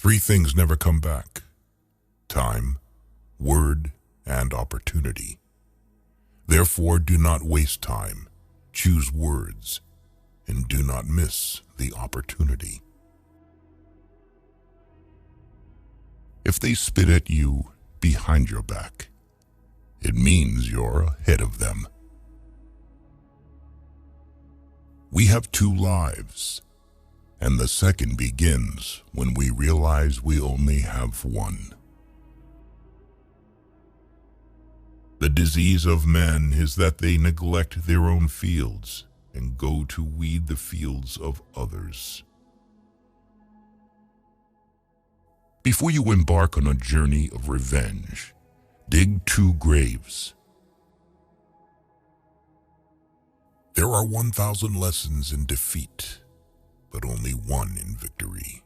Three things never come back: time, word, and opportunity. Therefore, do not waste time. Choose words, and do not miss the opportunity. If they spit at you behind your back, it means you're ahead of them. We have two lives, and the second begins when we realize we only have one. The disease of men is that they neglect their own fields and go to weed the fields of others. Before you embark on a journey of revenge, dig 2 graves. There are 1,000 lessons in defeat, but only one in victory.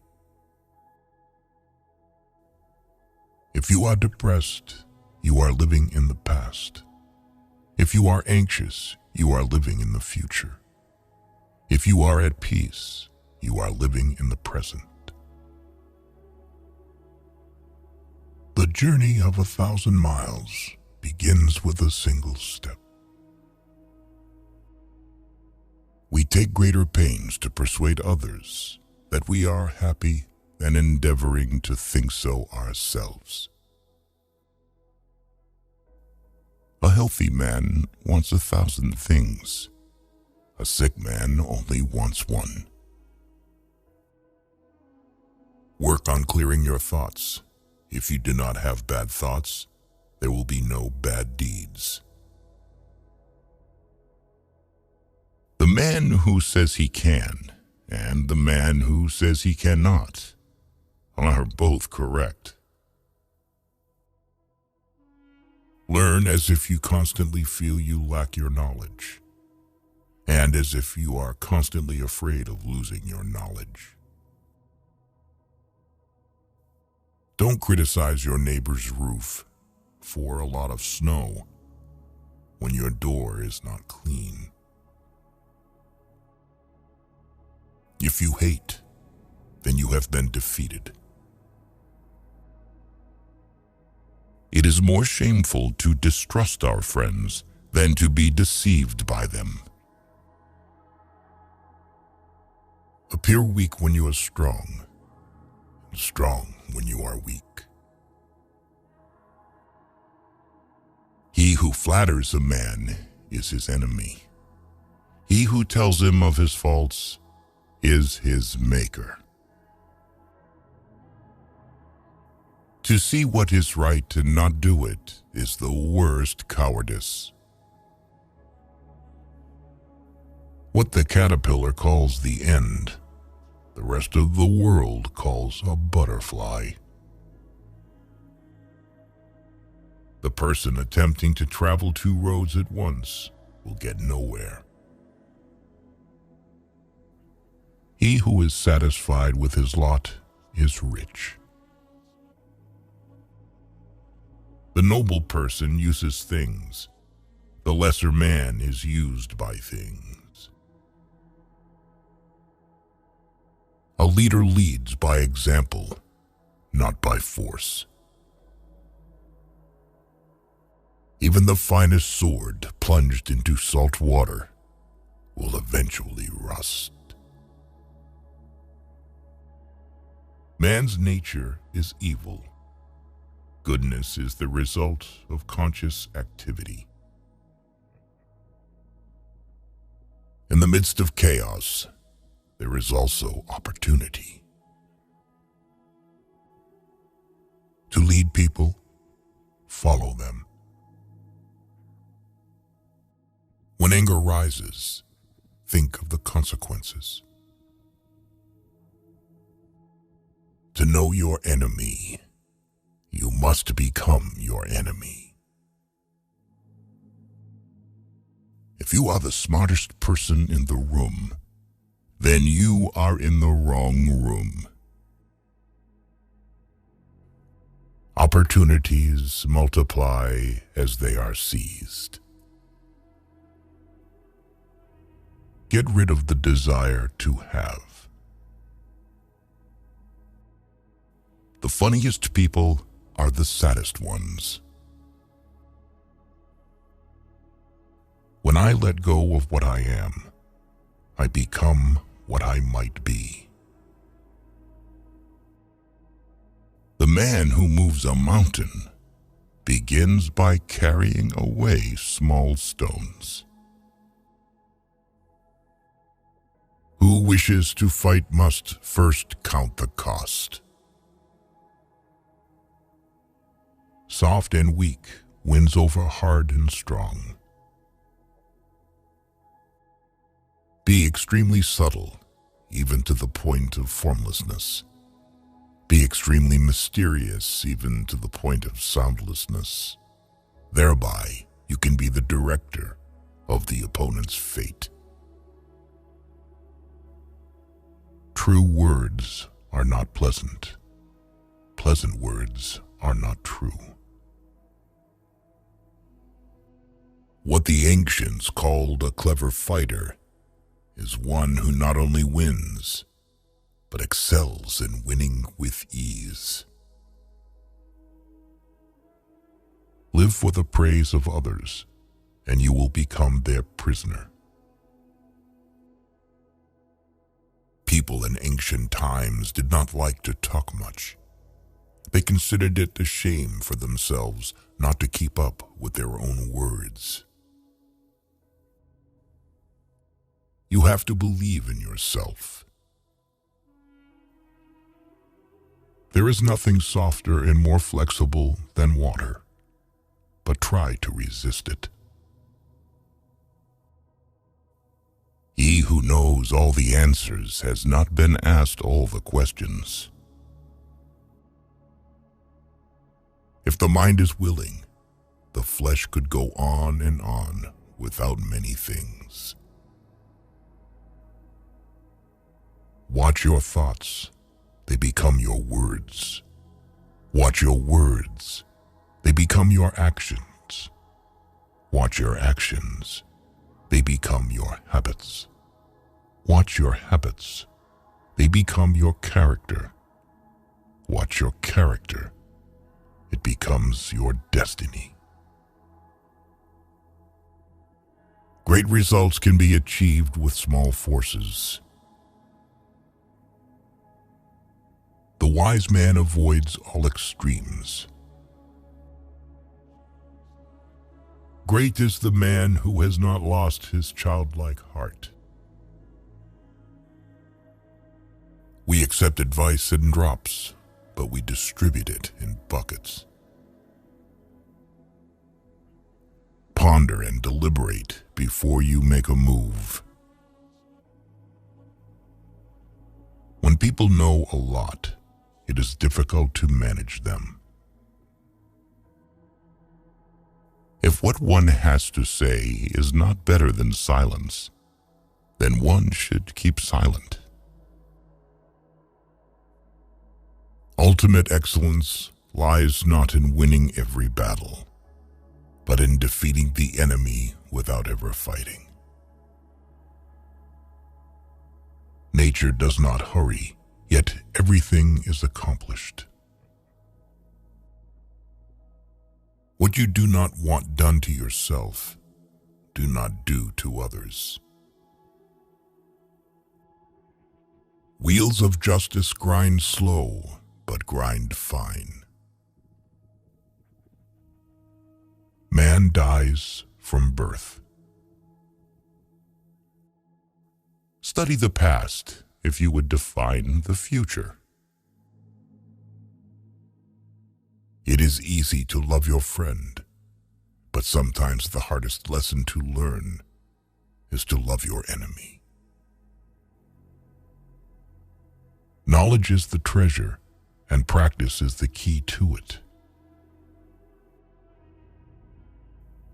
If you are depressed, you are living in the past. If you are anxious, you are living in the future. If you are at peace, you are living in the present. The journey of 1,000 miles begins with a single step. We take greater pains to persuade others that we are happy than endeavoring to think so ourselves. A healthy man wants 1,000 things. A sick man only wants one. Work on clearing your thoughts. If you do not have bad thoughts, there will be no bad deeds. The man who says he can and the man who says he cannot are both correct. Learn as if you constantly feel you lack your knowledge, and as if you are constantly afraid of losing your knowledge. Don't criticize your neighbor's roof for a lot of snow when your door is not clean. If you hate, then you have been defeated. It is more shameful to distrust our friends than to be deceived by them. Appear weak when you are strong, and strong when you are weak. He who flatters a man is his enemy. He who tells him of his faults is his maker. To see what is right and not do it is the worst cowardice. What the caterpillar calls the end, the rest of the world calls a butterfly. The person attempting to travel 2 roads at once will get nowhere. He who is satisfied with his lot is rich. The noble person uses things. The lesser man is used by things. A leader leads by example, not by force. Even the finest sword plunged into salt water will eventually rust. Man's nature is evil. Goodness is the result of conscious activity. In the midst of chaos, there is also opportunity. To lead people, follow them. When anger rises, think of the consequences. To know your enemy, you must become your enemy. If you are the smartest person in the room, then you are in the wrong room. Opportunities multiply as they are seized. Get rid of the desire to have. The funniest people are the saddest ones. When I let go of what I am, I become what I might be. The man who moves a mountain begins by carrying away small stones. Who wishes to fight must first count the cost. Soft and weak wins over hard and strong. Be extremely subtle, even to the point of formlessness. Be extremely mysterious, even to the point of soundlessness. Thereby, you can be the director of the opponent's fate. True words are not pleasant. Pleasant words are not true. What the ancients called a clever fighter is one who not only wins, but excels in winning with ease. Live for the praise of others, and you will become their prisoner. People in ancient times did not like to talk much. They considered it a shame for themselves not to keep up with their own words. You have to believe in yourself. There is nothing softer and more flexible than water, but try to resist it. He who knows all the answers has not been asked all the questions. If the mind is willing, the flesh could go on and on without many things. Watch your thoughts, they become your words. Watch your words, they become your actions. Watch your actions, they become your habits. Watch your habits, they become your character. Watch your character, it becomes your destiny. Great results can be achieved with small forces. The wise man avoids all extremes. Great is the man who has not lost his childlike heart. We accept advice in drops, but we distribute it in buckets. Ponder and deliberate before you make a move. When people know a lot, it is difficult to manage them. If what one has to say is not better than silence, then one should keep silent. Ultimate excellence lies not in winning every battle, but in defeating the enemy without ever fighting. Nature does not hurry, yet everything is accomplished. What you do not want done to yourself, do not do to others. Wheels of justice grind slow, but grind fine. Man dies from birth. Study the past if you would define the future. It is easy to love your friend, but sometimes the hardest lesson to learn is to love your enemy. Knowledge is the treasure, and practice is the key to it.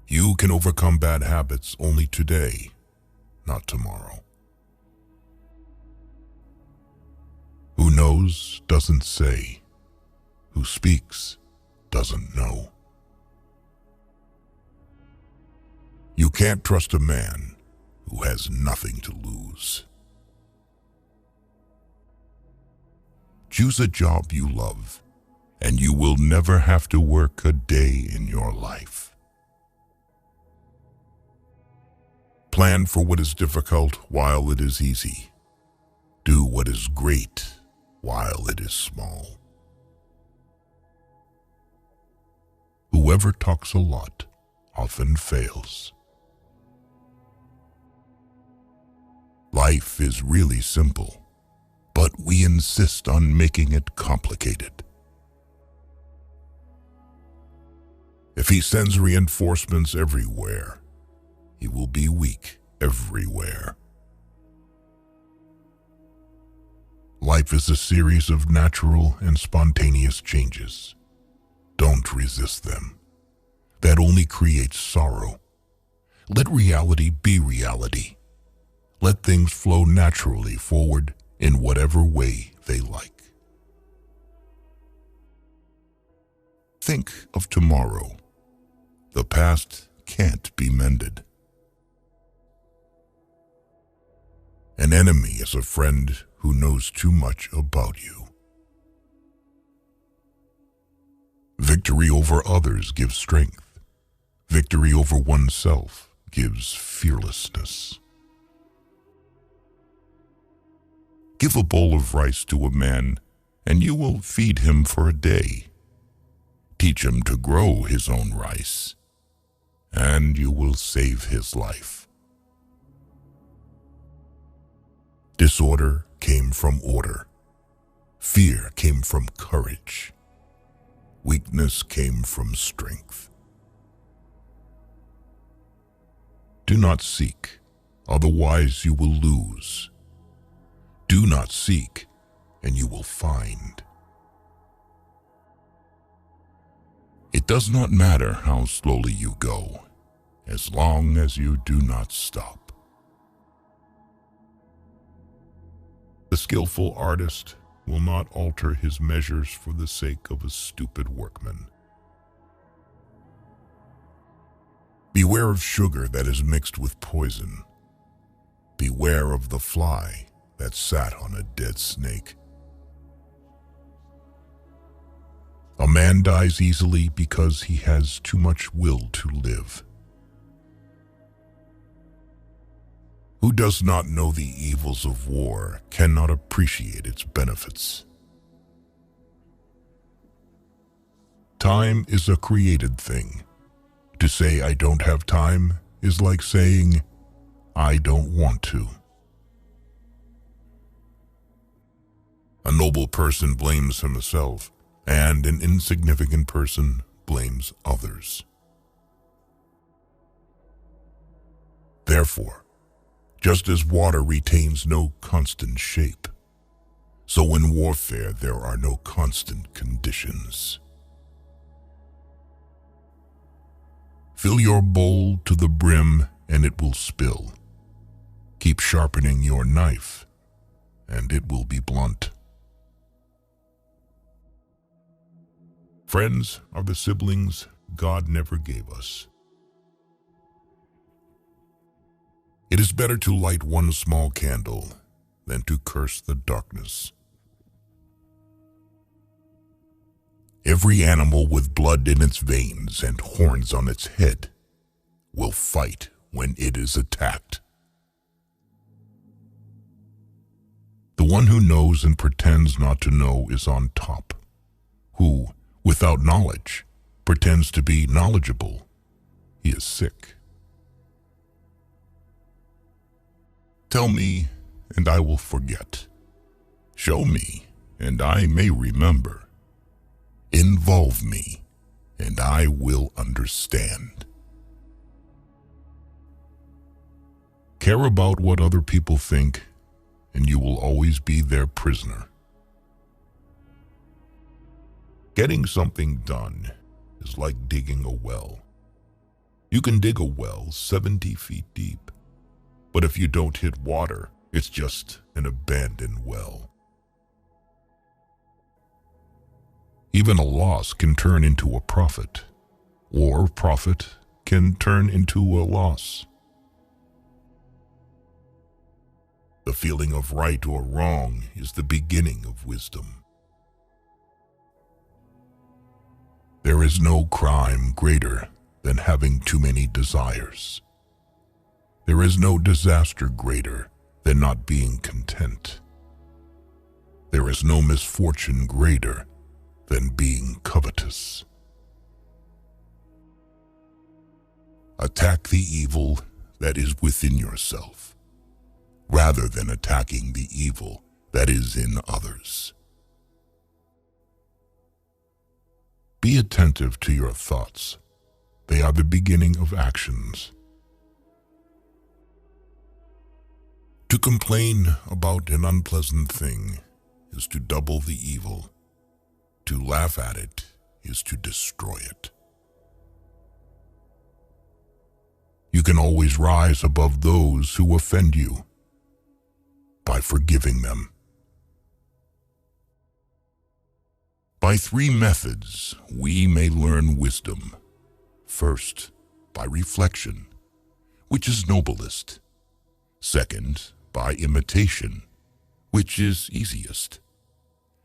You can overcome bad habits only today, not tomorrow. Who knows doesn't say. Who speaks doesn't know. You can't trust a man who has nothing to lose. Choose a job you love and you will never have to work a day in your life. Plan for what is difficult while it is easy. Do what is great while it is small. Whoever talks a lot often fails. Life is really simple, but we insist on making it complicated. If he sends reinforcements everywhere, he will be weak everywhere. Life is a series of natural and spontaneous changes. Don't resist them. That only creates sorrow. Let reality be reality. Let things flow naturally forward in whatever way they like. Think of tomorrow. The past can't be mended. An enemy is a friend who knows too much about you. Victory over others gives strength. Victory over oneself gives fearlessness. Give a bowl of rice to a man, and you will feed him for a day. Teach him to grow his own rice, and you will save his life. Disorder came from order. Fear came from courage. Weakness came from strength. Do not seek, otherwise you will lose. Do not seek, and you will find. It does not matter how slowly you go, as long as you do not stop. The skillful artist will not alter his measures for the sake of a stupid workman. Beware of sugar that is mixed with poison. Beware of the fly that sat on a dead snake. A man dies easily because he has too much will to live. Who does not know the evils of war cannot appreciate its benefits. Time is a created thing. To say I don't have time is like saying I don't want to. A noble person blames himself, and an insignificant person blames others. Therefore, just as water retains no constant shape, so in warfare there are no constant conditions. Fill your bowl to the brim and it will spill. Keep sharpening your knife and it will be blunt. Friends are the siblings God never gave us. It is better to light one small candle than to curse the darkness. Every animal with blood in its veins and horns on its head will fight when it is attacked. The one who knows and pretends not to know is on top, who, without knowledge, pretends to be knowledgeable. He is sick. Tell me, and I will forget. Show me, and I may remember. Involve me, and I will understand. Care about what other people think, and you will always be their prisoner. Getting something done is like digging a well. You can dig a well 70 feet deep, but if you don't hit water, it's just an abandoned well. Even a loss can turn into a profit, or profit can turn into a loss. The feeling of right or wrong is the beginning of wisdom. There is no crime greater than having too many desires. There is no disaster greater than not being content. There is no misfortune greater than being covetous. Attack the evil that is within yourself, rather than attacking the evil that is in others. Be attentive to your thoughts. They are the beginning of actions. To complain about an unpleasant thing is to double the evil. To laugh at it is to destroy it. You can always rise above those who offend you by forgiving them. By 3 methods, we may learn wisdom. First, by reflection, which is noblest. Second, by imitation, which is easiest.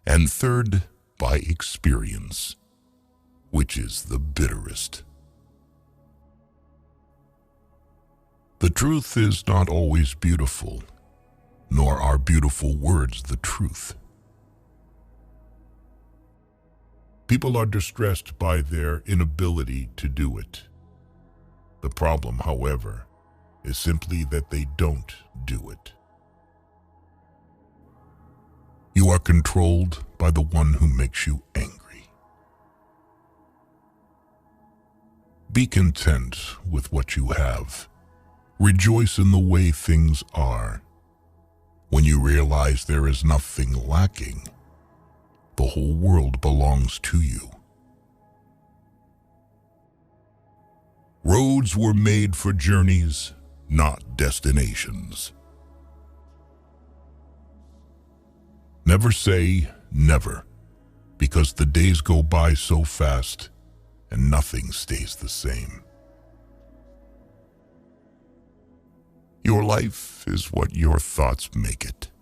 And third, by experience, which is the bitterest. The truth is not always beautiful, nor are beautiful words the truth. People are distressed by their inability to do it. The problem, however, is simply that they don't do it. You are controlled by the one who makes you angry. Be content with what you have. Rejoice in the way things are. When you realize there is nothing lacking, the whole world belongs to you. Roads were made for journeys, not destinations. Never say never, because the days go by so fast and nothing stays the same. Your life is what your thoughts make it.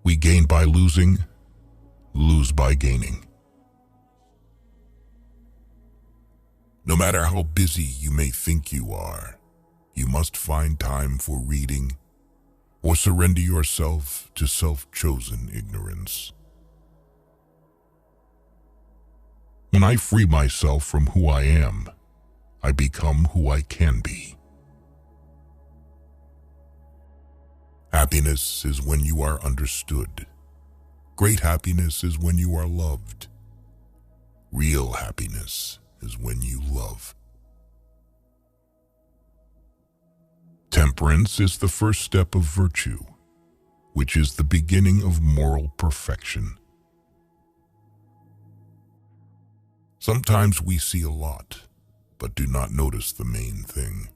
We gain by losing, lose by gaining. No matter how busy you may think you are, you must find time for reading or surrender yourself to self-chosen ignorance. When I free myself from who I am, I become who I can be. Happiness is when you are understood. Great happiness is when you are loved. Real happiness is when you love. Temperance is the first step of virtue, which is the beginning of moral perfection. Sometimes we see a lot, but do not notice the main thing.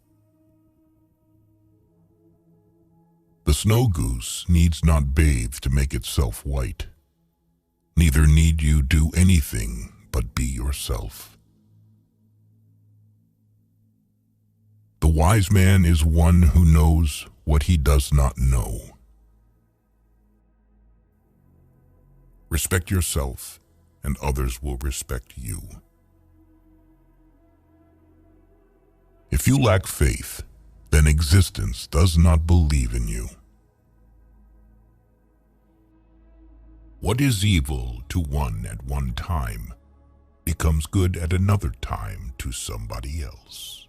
The snow goose needs not bathe to make itself white. Neither need you do anything but be yourself. The wise man is one who knows what he does not know. Respect yourself, and others will respect you. If you lack faith, then existence does not believe in you. What is evil to one at one time becomes good at another time to somebody else.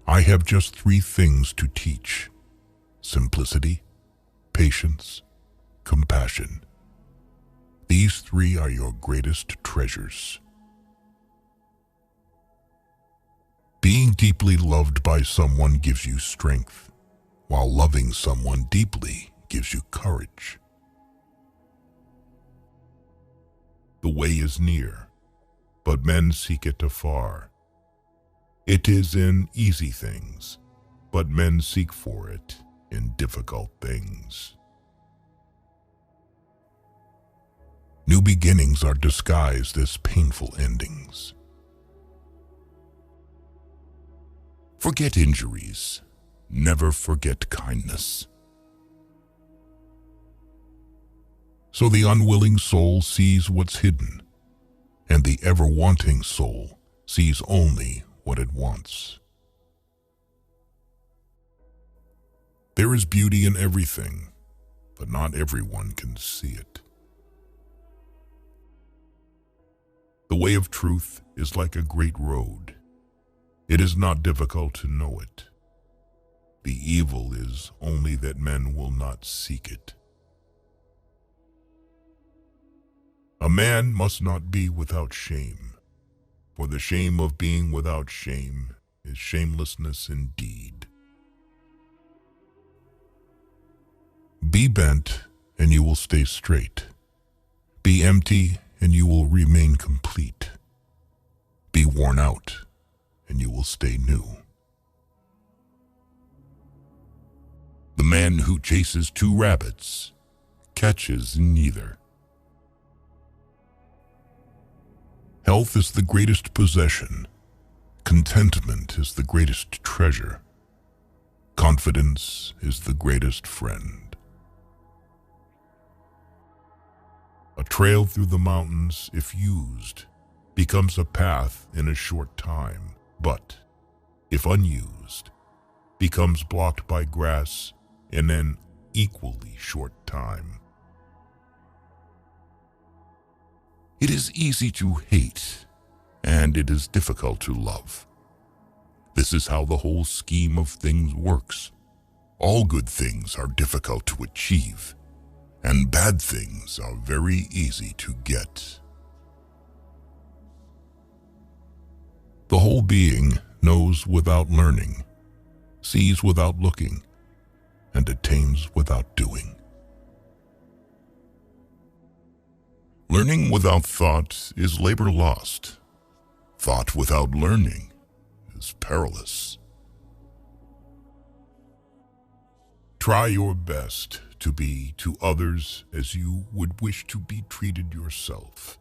I have just 3 things to teach: simplicity, patience, compassion. These 3 are your greatest treasures. Being deeply loved by someone gives you strength, while loving someone deeply gives you courage. The way is near, but men seek it afar. It is in easy things, but men seek for it in difficult things. New beginnings are disguised as painful endings. Forget injuries. Never forget kindness. So the unwilling soul sees what's hidden, and the ever-wanting soul sees only what it wants. There is beauty in everything, but not everyone can see it. The way of truth is like a great road. It is not difficult to know it. The evil is only that men will not seek it. A man must not be without shame, for the shame of being without shame is shamelessness indeed. Be bent, and you will stay straight. Be empty, and you will remain complete. Be worn out, and you will stay new. The man who chases two rabbits catches neither. Health is the greatest possession. Contentment is the greatest treasure. Confidence is the greatest friend. A trail through the mountains, if used, becomes a path in a short time, but, if unused, becomes blocked by grass in an equally short time. It is easy to hate, and it is difficult to love. This is how the whole scheme of things works. All good things are difficult to achieve, and bad things are very easy to get. The whole being knows without learning, sees without looking, and attains without doing. Learning without thought is labor lost. Thought without learning is perilous. Try your best to be to others as you would wish to be treated yourself,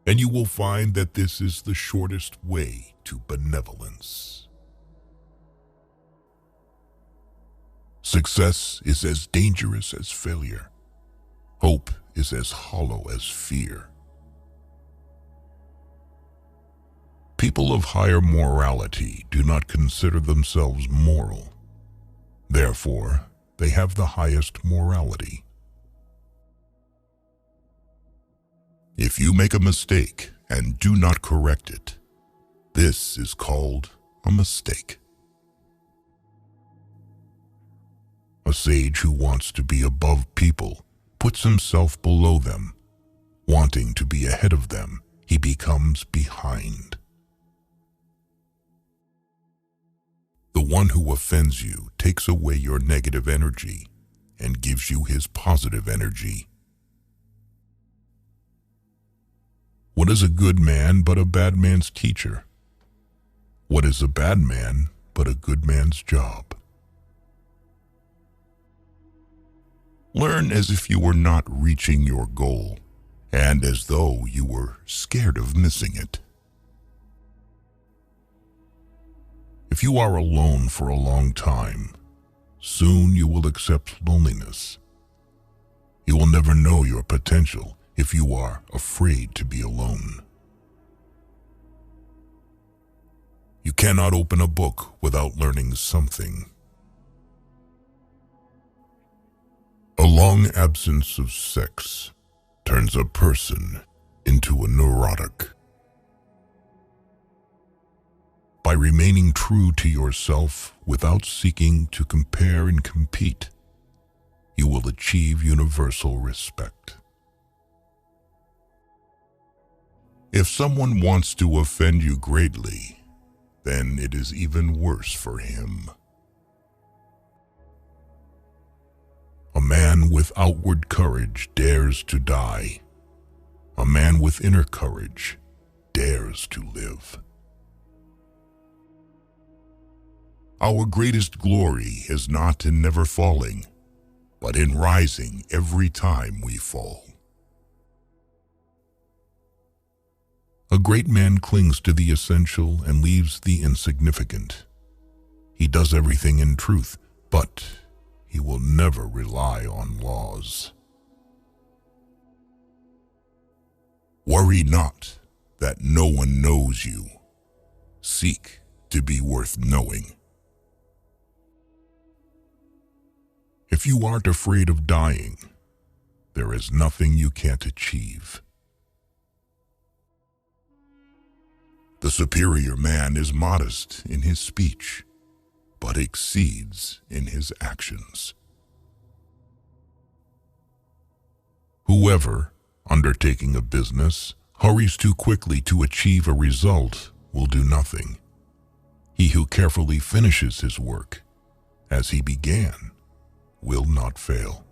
and you will find that this is the shortest way to benevolence. Success is as dangerous as failure. Hope is as hollow as fear. People of higher morality do not consider themselves moral. Therefore, they have the highest morality. If you make a mistake and do not correct it, this is called a mistake. A sage who wants to be above people puts himself below them. Wanting to be ahead of them, he becomes behind. The one who offends you takes away your negative energy and gives you his positive energy. What is a good man but a bad man's teacher? What is a bad man but a good man's job? Learn as if you were not reaching your goal, and as though you were scared of missing it. If you are alone for a long time, soon you will accept loneliness. You will never know your potential if you are afraid to be alone. You cannot open a book without learning something. A long absence of sex turns a person into a neurotic. By remaining true to yourself without seeking to compare and compete, you will achieve universal respect. If someone wants to offend you greatly, then it is even worse for him. A man with outward courage dares to die. A man with inner courage dares to live. Our greatest glory is not in never falling, but in rising every time we fall. A great man clings to the essential and leaves the insignificant. He does everything in truth, but he will never rely on laws. Worry not that no one knows you. Seek to be worth knowing. If you aren't afraid of dying, there is nothing you can't achieve. The superior man is modest in his speech, but exceeds in his actions. Whoever, undertaking a business, hurries too quickly to achieve a result will do nothing. He who carefully finishes his work, as he began, will not fail.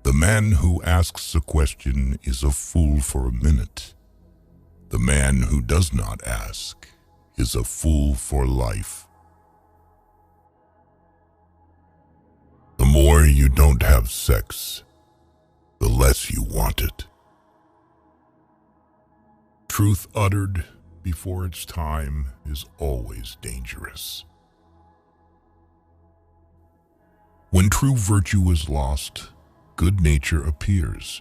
The man who asks a question is a fool for a minute. The man who does not ask is a fool for life. The more you don't have sex, the less you want it. Truth uttered before its time is always dangerous. When true virtue is lost, good nature appears.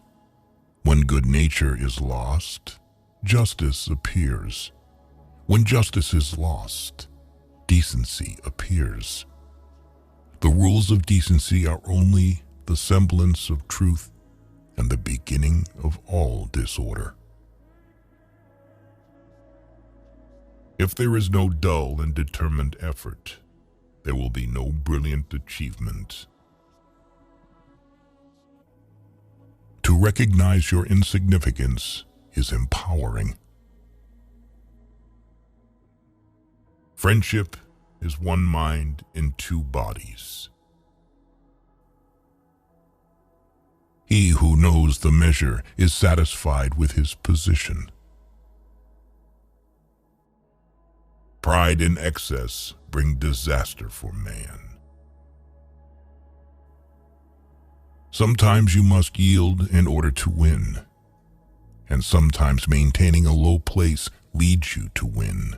When good nature is lost, justice appears. When justice is lost, decency appears. The rules of decency are only the semblance of truth and the beginning of all disorder. If there is no dull and determined effort, there will be no brilliant achievement. To recognize your insignificance is empowering. Friendship is one mind in two bodies. He who knows the measure is satisfied with his position. Pride and excess bring disaster for man. Sometimes you must yield in order to win, and sometimes maintaining a low place leads you to win.